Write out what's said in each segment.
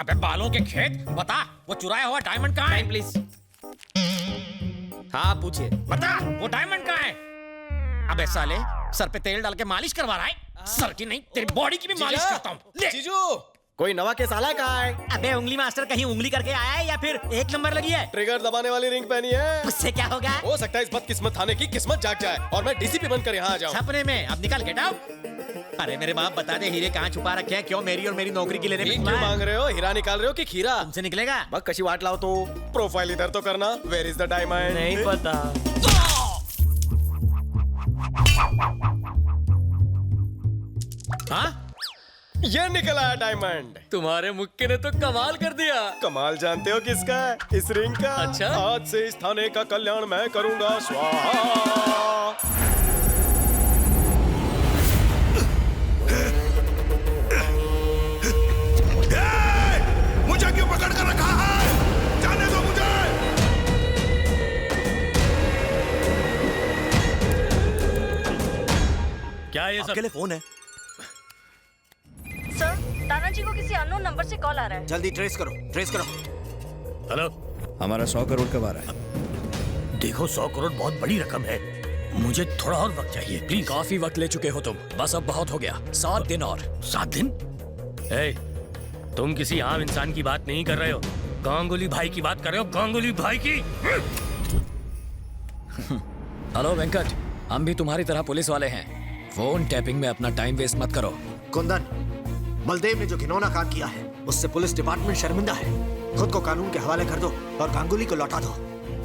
अबे बालों के खेत, बता वो चुराया हुआ डायमंड कहाँ है? प्लीज। हाँ पूछिए। बता वो डायमंड कहाँ है? अबे साले सर पे तेल डाल के मालिश करवा रहा है? सर की नहीं तेरी बॉडी की भी मालिश करता हूँ। ले। जीजू कोई नवा केस आला कहाँ है? अबे उंगली मास्टर कहीं उंगली करके आया है या फिर एक नंबर लगी है? ट्रिगर दबाने वाली रिंग पहनी है। उससे क्या होगा? हो सकता है इस बदकिस्मत थाने की किस्मत जाग जाए और मैं डीसीपी बनकर यहाँ आ जाऊँ। सपने में। अब निकाल गेट आउट। अरे मेरे बाप बता दे हीरे कहाँ छुपा रखे हैं? क्यों मेरी और मेरी नौकरी की लेने पे क्यों छुपा है? मांग रहे हो? हीरा निकाल रहे हो कि खीरा? तुमसे निकलेगा? बस कशी वाट लाओ तो प्रोफाइल इधर तो करना। Where is the diamond? नहीं पता। हाँ? ये निकला है डायमंड। तुम्हारे मुक्के ने तो कमाल कर दिया। कमाल जानते हो किसका है? इस रिंग का। अच्छा? आज से इस थाने का कल्याण मैं करूंगा स्वाहा। मुझे क्यों पकड़ कर रखा है? जाने दो मुझे। क्या ये सब? आपके लिए फोन है। सर, तानाजी को किसी अननोन नंबर से कॉल आ रहा है। जल्दी ट्रेस करो, ट्रेस करो। हेलो, हमारा 100 करोड़ कब आ रहा है? देखो 100 करोड़ बहुत बड़ी रकम है, मुझे थोड़ा और वक्त चाहिए प्लीज। काफी वक्त ले चुके हो तुम, बस अब बहुत हो गया। 7 दिन और। 7 दिन? तुम किसी आम इंसान की बात नहीं कर रहे हो, गांगुली भाई की बात कर रहे हो। गांगुली भाई की। हेलो वेंकट, हम भी तुम्हारी तरह पुलिस वाले हैं। फोन टैपिंग में अपना टाइम वेस्ट मत करो। कुंदन, बलदेव ने जो घिनौना काम किया है उससे पुलिस डिपार्टमेंट शर्मिंदा है। खुद को कानून के हवाले कर दो और गांगुली को लौटा दो।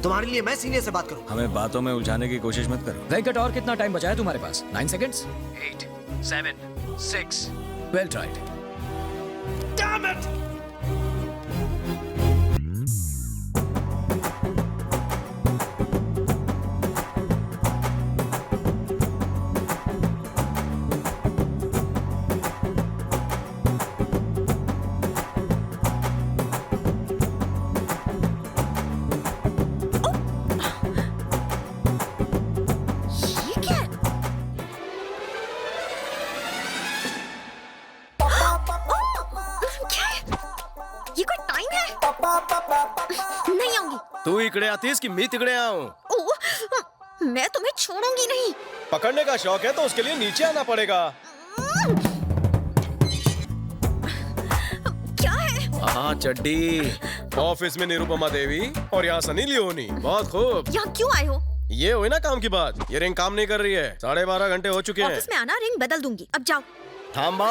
तुम्हारे लिए मैं सीनियर से बात करूं। हमें बातों में उलझाने की कोशिश मत करो। वेंकट, और कितना टाइम बचा है तुम्हारे पास? 9 सेकंड्स। 8, 7, 6। Well tried. ये क्या है? क्या है? ये कोई टाइम है? नहीं आऊंगी। तू इकड़े आतीस कि मैं तिकड़े आऊं? ओह, मैं तुम्हें छोड़ूंगी नहीं। पकड़ने का शौक है तो उसके लिए नीचे आना पड़ेगा। क्या है? हाँ चड्डी। ऑफिस में निरुपमा देवी और यहाँ सनी लियोनी। बहुत खूब। यहाँ क्यों आए हो? ये हुई ना काम की बात। ये रिंग काम नहीं कर रही है। 12:30 घंटे हो चुके हैं। ऑफिस में आना, रिंग बदल दूंगी। अब जाओ। थांबा।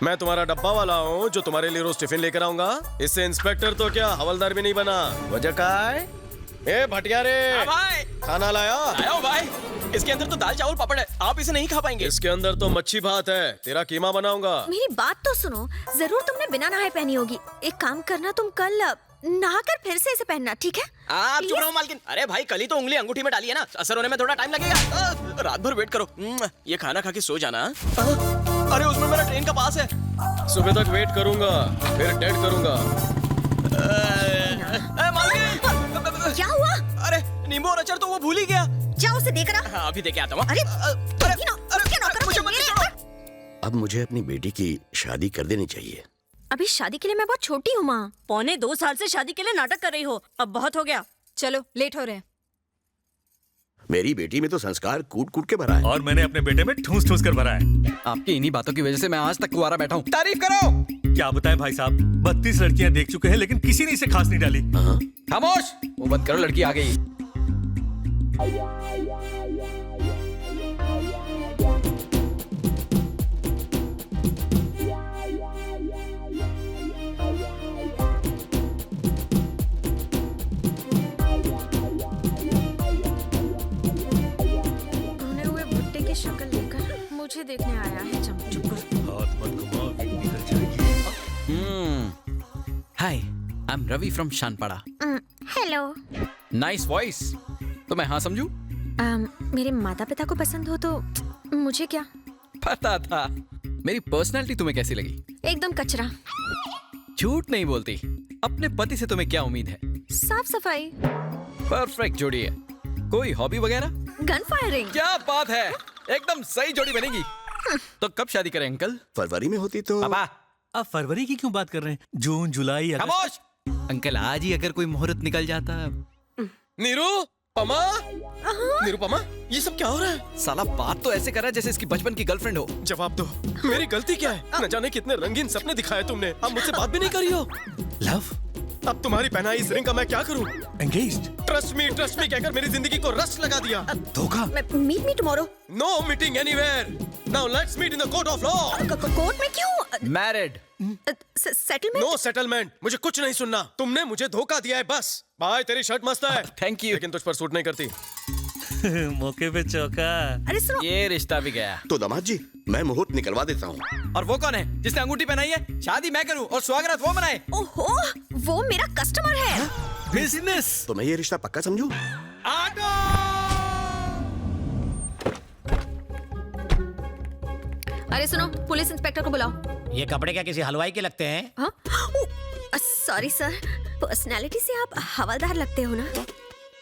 मैं तुम्हारा डब्बा वाला हूँ जो तुम्हारे लिए रोज टिफिन लेकर आऊंगा। इससे इंस्पेक्टर तो क्या हवलदार भी नहीं बना। वजह का है? ए भटिया रे, भाई खाना लाया? आया हूँ भाई। इसके अंदर तो दाल चावल पापड़ है, आप इसे नहीं खा पाएंगे। इसके अंदर तो मच्छी भात है। तेरा कीमा बनाऊंगा। मेरी बात तो सुनो। जरूर तुमने बिना नहाए पहनी होगी। एक काम करना, तुम कल नहाकर फिर से इसे पहनना, ठीक है? आप चुप Please? रहो मालकिन। अरे भाई कल ही तो उंगली अंगूठी में डाली है ना, असर होने में थोड़ा टाइम लगेगा। रात भर वेट करो। ये खाना खा के सो जाना। अरे उसमें मेरा ट्रेन का पास है। सुबह तक वेट करूंगा, फिर डेट करूंगा। मालकिन क्या हुआ? अरे नींबू और अचार तो वो भूल ही गया। जाओ उसे देख रहा। हाँ, अभी देखे आता हूँ। अरे, मुझे मत छोड़ो। अब मुझे अपनी बेटी की शादी कर देनी चाहिए। अभी शादी के लिए मैं बहुत छोटी हूँ माँ। 1.25 साल से शादी के लिए नाटक कर रही हो, अब बहुत हो गया। चलो, लेट हो रहे हैं। मेरी बेटी में तो संस्कार कूट कूट के भरा है। और मैंने अपने बेटे में ठूस ठूस कर भरा है। आपकी इन्हीं बातों की वजह से मैं आज तक कुंवारा बैठा हूँ। तारीफ करो। क्या बताएं भाई साहब, 32 लड़कियां देख चुके हैं लेकिन किसी ने इसे खास नहीं डाली। खामोश, वो बंद करो, लड़की आ गई। भुने हुए भुट्टे की शक्ल लेकर मुझे देखने आया है चंपू। हाथ मत घुमाओ, निकल जाएगी। Hi, I am Ravi from Shanpada. Hello. Nice voice. तो मैं हाँ समझू? मेरे माता पिता को पसंद हो तो मुझे क्या। पता था। मेरी पर्सनालिटी तुम्हें कैसी लगी? एकदम कचरा। झूठ नहीं बोलती। अपने पति से तुम्हें क्या उम्मीद है? साफ सफाई। परफेक्ट जोड़ी है। कोई हॉबी वगैरह? Gun firing. क्या बात है, एकदम सही जोड़ी बनेगी। तो कब शादी करें अंकल? फरवरी में होती तो। पापा, आप फरवरी की क्यों बात कर रहे हैं? जून, जुलाई, अगस्त। खामोश। अंकल आज ही अगर कोई मुहूर्त निकल जाता। निरुपमा, निरुपमा, ये सब क्या हो रहा है? साला बात तो ऐसे कर रहा है जैसे इसकी बचपन की गर्लफ्रेंड हो। जवाब दो, मेरी गलती क्या है? न जाने कितने रंगीन सपने दिखाए तुमने, अब मुझसे बात भी नहीं करी हो। लव, अब तुम्हारी पहनाई इस रिंग का मैं क्या करूं? एंगेज्ड। ट्रस्ट मी कहकर मेरी जिंदगी को रस लगा दिया। धोखा। Meet me tomorrow. No meeting anywhere, now let's meet in the court of law. Court में क्यों? मैरिड। सेटलमेंट? नो सेटलमेंट, मुझे कुछ नहीं सुनना। तुमने मुझे धोखा दिया है बस। भाई तेरी शर्ट मस्त है। Thank you. लेकिन तुझ पर सूट नहीं करती। मौके पे चौका। अरे सुनो, ये रिश्ता भी गया। तो दामाद जी, मैं मुहूर्त निकलवा देता हूँ। और वो कौन है जिसने अंगूठी पहनाई है? शादी मैं करूं और स्वागत वो मनाए। ओहो, वो मेरा कस्टमर है। बिजनेस। तो मैं ये रिश्ता पक्का समझूं? अरे सुनो, पुलिस इंस्पेक्टर को बुलाओ। ये कपड़े क्या किसी हलवाई के लगते हैं? हाँ? सॉरी सर, पर्सनालिटी से आप हवलदार लगते हो ना?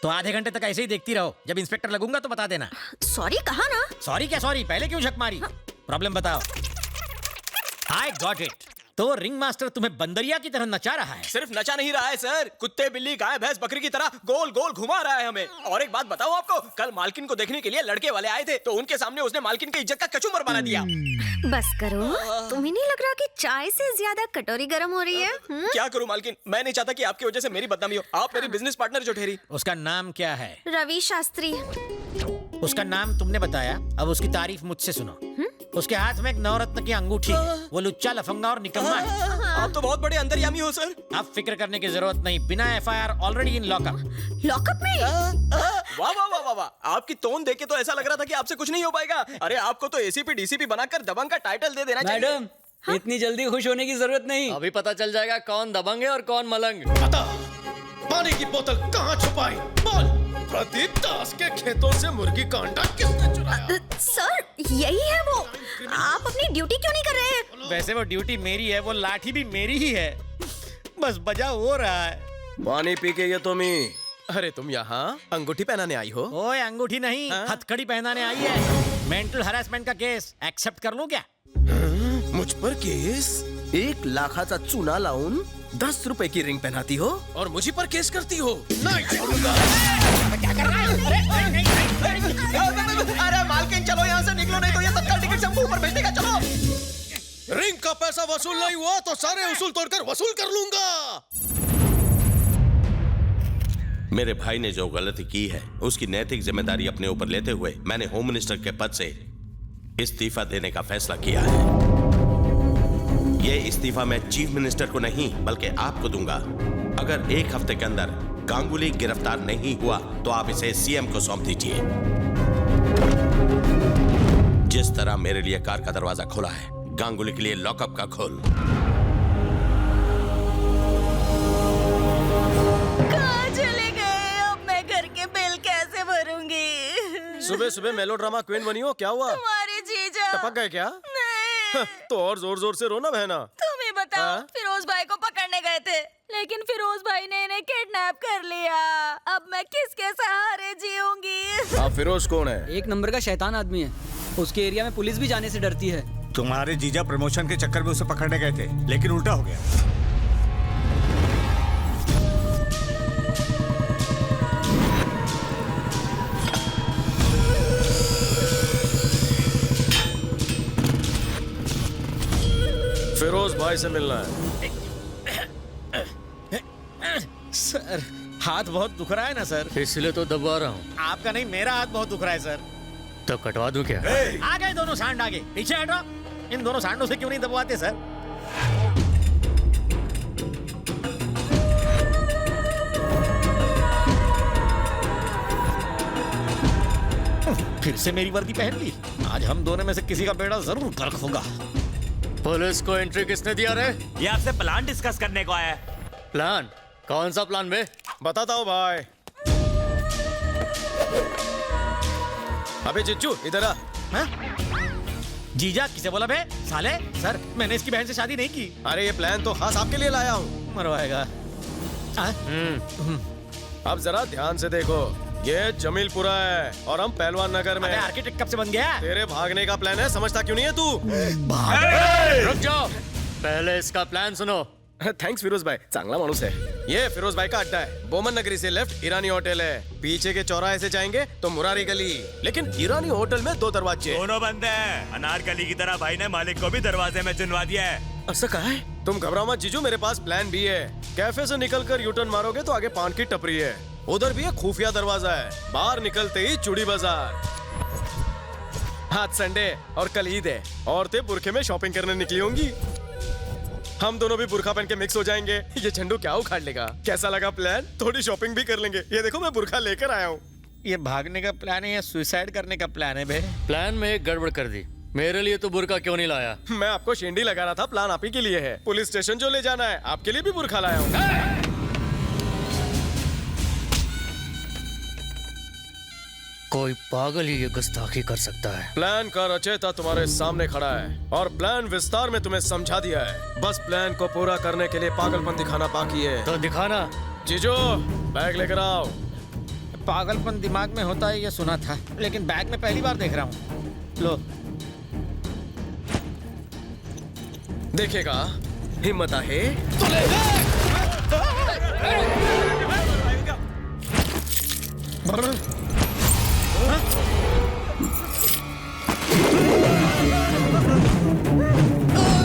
तो आधे घंटे तक ऐसे ही देखती रहो, जब इंस्पेक्टर लगूंगा तो बता देना। सॉरी कहा ना? सॉरी क्या सॉरी, पहले क्यों झक मारी? प्रॉब्लम बताओ। I got it. तो रिंग मास्टर तुम्हें बंदरिया की तरह नचा रहा है। सिर्फ नचा नहीं रहा है सर, कुत्ते बिल्ली गाय भैंस बकरी की तरह गोल गोल घुमा रहा है हमें। और एक बात बताऊं आपको, कल मालकिन को देखने के लिए लड़के वाले आए थे, तो उनके सामने उसने मालकिन की इज्जत का कचूमर बना दिया। बस करो, तुम्हें नहीं लग रहा कि चाय से ज्यादा कटोरी गर्म हो रही है? क्या करूं मालकिन, मैं नहीं चाहता कि आपकी वजह से मेरी बदनामी हो। आप मेरी बिजनेस पार्टनर जो ठहरी। उसका नाम क्या है? रवि शास्त्री। उसका नाम तुमने बताया, अब उसकी तारीफ मुझसे सुनो। उसके हाथ में एक नवरत्न की अंगूठी है। वो लुच्चा, लफंगा और निकम्मा है। आप तो बहुत बड़े अंतर्यामी हो सर। अब फिक्र करने की जरूरत नहीं, बिना FIR already in lockup. Lockup में? वाह वाह वाह वाह वाह, आपकी टोन देख के तो ऐसा लग रहा था कि आपसे कुछ नहीं हो पाएगा। अरे आपको तो एसीपी डीसीपी बनाकर दबंग का टाइटल दे देना चाहिए। मैडम, इतनी जल्दी खुश होने की जरूरत नहीं। अभी पता चल जाएगा कौन दबंग है और कौन मलंग। बता, पानी की बोतल कहाँ छुपाई? बोल। प्रदीप दास के खेतों से मुर्गी का अंडा किसने चुराया? सर, यही है वो। आप अपनी ड्यूटी क्यों नहीं कर रहे हैं? वैसे वो ड्यूटी मेरी है, वो लाठी भी मेरी ही है, बस बजा हो रहा है। पानी पी के ये तुम ही। अरे तुम यहाँ अंगूठी पहनाने आई हो? ओए अंगूठी नहीं, हथकड़ी पहनाने आई है। मेंटल हरासमेंट का केस एक्सेप्ट कर लूं क्या? मुझ पर केस? 1 लाखाचा चुना लावून 10 रुपए की रिंग पहनाती हो और मुझे पर केस करती हो? नहीं छोड़ूंगा। क्या कर रहा है? अरे मालकिन चलो यहाँ से निकलो, नहीं तो ये तत्काल टिकट से ऊपर भेज देगा। चलो। रिंग का पैसा वसूल नहीं हुआ तो सारे उसूल तोड़कर वसूल कर लूंगा। मेरे भाई ने जो गलती की है उसकी नैतिक जिम्मेदारी अपने ऊपर लेते हुए मैंने होम मिनिस्टर के पद से इस्तीफा देने का फैसला किया है। यह इस्तीफा मैं चीफ मिनिस्टर को नहीं बल्कि आपको दूंगा। अगर 1 हफ्ते के अंदर गांगुली गिरफ्तार नहीं हुआ तो आप इसे सीएम को सौंप दीजिए। जिस तरह मेरे लिए कार का दरवाजा खोला है, गांगुली के लिए लॉकअप का खोल। कहाँ चले गए? अब मैं घर के बिल कैसे भरूंगी? सुबह सुबह मेलोड्रामा क्वीन बनी हो, क्या हुआ? तुम्हारे जीजा टपक गए क्या? नहीं। तो और जोर जोर से रोना बहना। तुम ही बताओ। हाँ? फिरोज भाई को पकड़ने गए थे, लेकिन फिरोज भाई ने इन्हें किडनैप कर लिया। अब मैं किसके सहारे जीऊंगी? आप फिरोज कौन है? 1 नंबर का शैतान आदमी है। उसके एरिया में पुलिस भी जाने से डरती है। तुम्हारे जीजा प्रमोशन के चक्कर में उसे पकड़ने गए थे, लेकिन उल्टा हो गया। फिरोज भाई से मिलना है। सर, हाथ बहुत दुख रहा है ना सर? इसलिए तो दबा रहा हूँ। आपका नहीं, मेरा हाथ बहुत दुख रहा है सर। तो कटवा दूं क्या? आ गए दोनों सांड, आगे पीछे हटो। इन दोनों सांडों से क्यों नहीं दबवाते सर? फिर से मेरी वर्दी पहन ली। आज हम दोनों में से किसी का बेड़ा जरूर गर्क होगा। पुलिस को एंट्री किसने दिया रे? ये आपसे प्लान डिस्कस करने को आया है। प्लान? कौन सा प्लान बे? बताता हूँ भाई। अबे जिज्जू इधर आ। हाँ? जीजा किसे बोला बे? साले सर, मैंने इसकी बहन से शादी नहीं की। अरे ये प्लान तो खास आपके लिए लाया हूँ। मरवाएगा। अब जरा ध्यान से देखो, ये जमीलपुरा है और हम पहलवान नगर में। आर्किटेक्ट कब से बन गया? तेरे भागने का प्लान है, समझता क्यों नहीं है तू? रुक जाओ। पहले इसका प्लान सुनो। थैंक्स फिरोज भाई, चांगला माणूस है। ये फिरोज भाई का अड्डा है। बोमन नगरी से लेफ्ट ईरानी होटल है। पीछे के चौराहे से जाएंगे तो मुरारी गली। लेकिन ईरानी होटल में 2 दरवाजे। दोनों बंद है। अनारकली की तरह भाई ने मालिक को भी दरवाजे में चुनवा दिया है। ऐसा कहा है? तुम घबराओ मत जीजू, मेरे पास प्लान भी है। कैफे से निकलकर यूटर्न मारोगे तो आगे पान की टपरी है। उधर भी एक खुफिया दरवाजा है। बाहर निकलते ही चूड़ी बाजार। आज संडे और कल ईद है। औरतें बुरखे में शॉपिंग करने निकली होंगी। हम दोनों भी बुरखा पहन के मिक्स हो जाएंगे। ये झंडू क्या उखाड़ लेगा? कैसा लगा प्लान? थोड़ी शॉपिंग भी कर लेंगे। ये देखो मैं बुरखा लेकर आया हूँ। ये भागने का प्लान है या सुसाइड करने का प्लान है बे? प्लान में एक गड़बड़ कर दी। मेरे लिए तो बुर्का क्यों नहीं लाया? मैं आपको शेंडी लगा रहा था। प्लान आप ही के लिए है। पुलिस स्टेशन जो ले जाना है आपके लिए भी बुरखा लाया हूँ। कोई पागल ही ये गुस्ताखी कर सकता है। प्लान का रचयिता तुम्हारे सामने खड़ा है और प्लान विस्तार में तुम्हें समझा दिया है। बस प्लान को पूरा करने के लिए पागलपन दिखाना बाकी है। तो दिखाना। जीजो बैग लेकर आओ। पागलपन दिमाग में होता है ये सुना था, लेकिन बैग में पहली बार देख रहा हूँ। लो देखेगा, हिम्मत है तो ले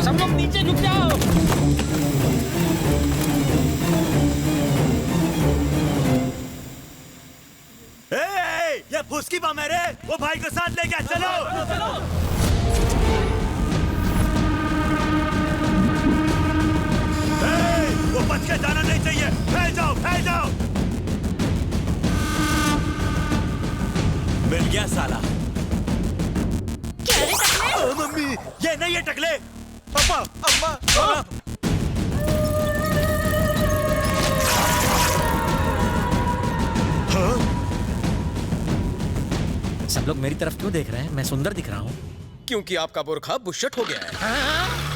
सब लोग नीचे झुक जाओ। ये फुसकी बम है रे। वो भाई को साथ लेके चलो। वो बच के जाना नहीं चाहिए। फैल जाओ, फैल जाओ। मिल गया साला। क्या रे टकले? मम्मी, ये नहीं है टकले। अम्मा, अम्मा। सब लोग मेरी तरफ क्यों देख रहे हैं? मैं सुंदर दिख रहा हूँ। क्योंकि आपका बुरखा बुशट हो गया है।